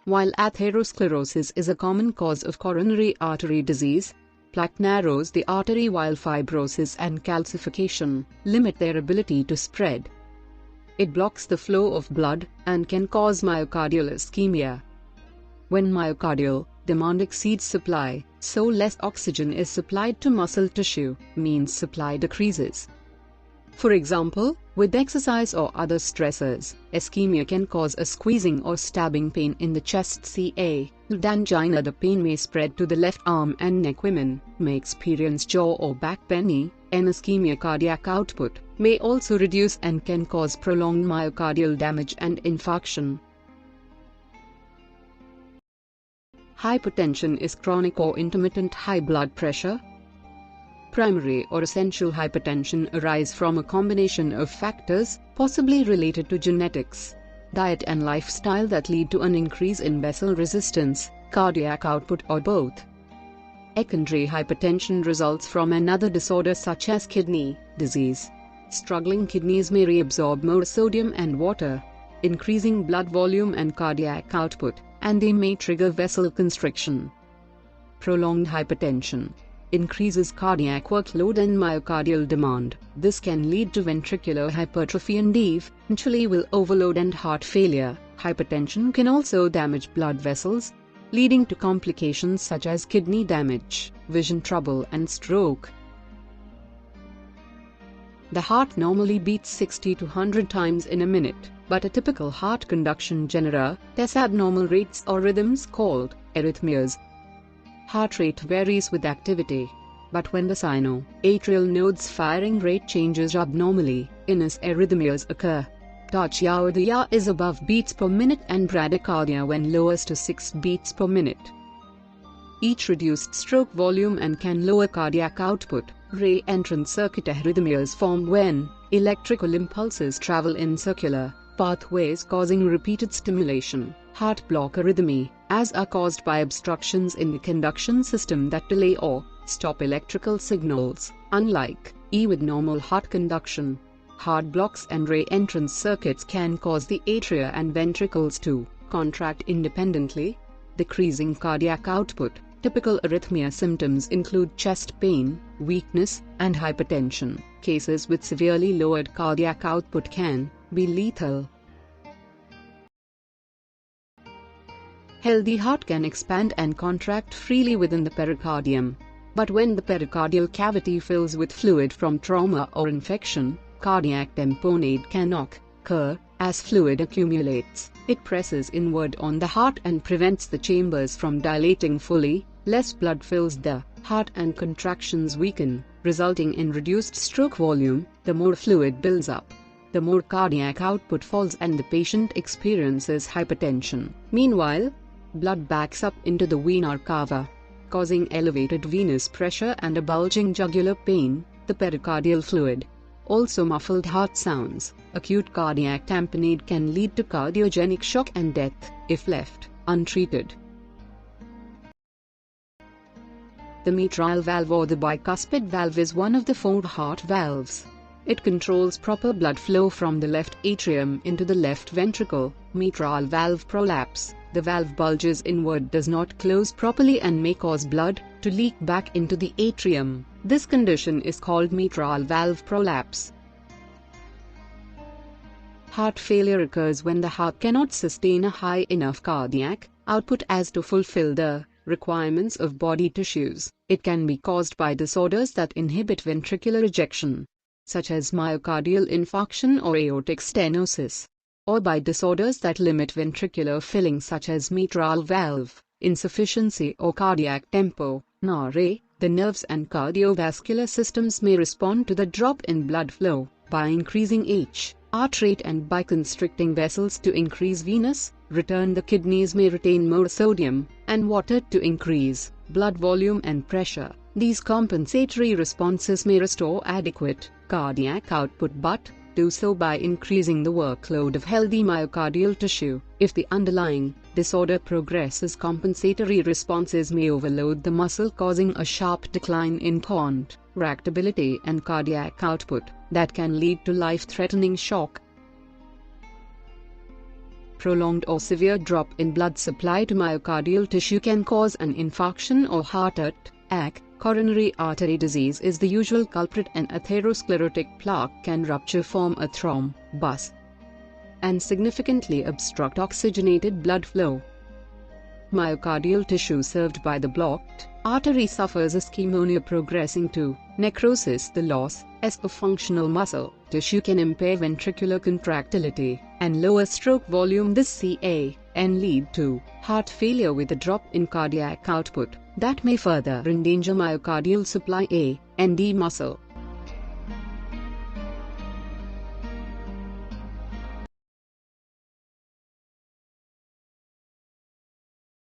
While atherosclerosis is a common cause of coronary artery disease, plaque narrows the artery while fibrosis and calcification limit their ability to spread. It blocks the flow of blood and can cause myocardial ischemia. When myocardial demand exceeds supply, so less oxygen is supplied to muscle tissue, means supply decreases. For example, with exercise or other stressors, ischemia can cause a squeezing or stabbing pain in the chest ca. With angina, the pain may spread to the left arm and neck. Women may experience jaw or back pain. Ischemia cardiac output may also reduce and can cause prolonged myocardial damage and infarction. Hypertension is chronic or intermittent high blood pressure. Primary or essential hypertension arises from a combination of factors, possibly related to genetics, diet and lifestyle that lead to an increase in vessel resistance, cardiac output, or both. Secondary hypertension results from another disorder such as kidney disease. Struggling kidneys may reabsorb more sodium and water, increasing blood volume and cardiac output, and they may trigger vessel constriction. Prolonged hypertension increases cardiac workload and myocardial demand. This can lead to ventricular hypertrophy and eventually will overload and heart failure. Hypertension can also damage blood vessels, leading to complications such as kidney damage, vision trouble, and stroke. The heart normally beats 60 to 100 times in a minute, but a typical heart conduction generates abnormal rates or rhythms called arrhythmias. Heart rate varies with activity, but when the sino-atrial node's firing rate changes abnormally, inus arrhythmias occur. Tachycardia is above beats per minute and bradycardia when lowers to 6 beats per minute. Each reduced stroke volume and can lower cardiac output. Ray entrance circuit arrhythmias form when electrical impulses travel in circular pathways causing repeated stimulation. Heart block arrhythmia, as are caused by obstructions in the conduction system that delay or stop electrical signals, unlike with normal heart conduction. Heart blocks and ray entrance circuits can cause the atria and ventricles to contract independently, decreasing cardiac output. Typical arrhythmia symptoms include chest pain, weakness, and hypertension. Cases with severely lowered cardiac output can be lethal. Healthy heart can expand and contract freely within the pericardium. But when the pericardial cavity fills with fluid from trauma or infection, cardiac tamponade can occur. As fluid accumulates, it presses inward on the heart and prevents the chambers from dilating fully. Less blood fills the heart and contractions weaken, resulting in reduced stroke volume. The more fluid builds up, the more cardiac output falls and the patient experiences hypertension. Meanwhile, blood backs up into the vena cava, causing elevated venous pressure and a bulging jugular pain. The pericardial fluid also muffled heart sounds. Acute cardiac tamponade can lead to cardiogenic shock and death if left untreated. The mitral valve or the bicuspid valve is one of the 4 heart valves. It controls proper blood flow from the left atrium into the left ventricle. Mitral valve prolapse. The valve bulges inward, does not close properly, and may cause blood to leak back into the atrium. This condition is called mitral valve prolapse. Heart failure occurs when the heart cannot sustain a high enough cardiac output as to fulfill the requirements of body tissues. It can be caused by disorders that inhibit ventricular ejection, such as myocardial infarction or aortic stenosis, or by disorders that limit ventricular filling such as mitral valve insufficiency or cardiac tempo. The nerves and cardiovascular systems may respond to the drop in blood flow by increasing heart rate and by constricting vessels to increase venous return. The kidneys may retain more sodium and water to increase blood volume and pressure. These compensatory responses may restore adequate cardiac output, but do so by increasing the workload of healthy myocardial tissue. If the underlying disorder progresses, compensatory responses may overload the muscle, causing a sharp decline in contractility and cardiac output that can lead to life-threatening shock. Prolonged or severe drop in blood supply to myocardial tissue can cause an infarction or heart attack. Coronary artery disease is the usual culprit, and atherosclerotic plaque can rupture, form a thrombus, and significantly obstruct oxygenated blood flow. Myocardial tissue served by the blocked artery suffers ischemia progressing to necrosis. The loss of functional muscle tissue can impair ventricular contractility and lower stroke volume. This can lead to heart failure with a drop in cardiac output that may further endanger myocardial supply and muscle.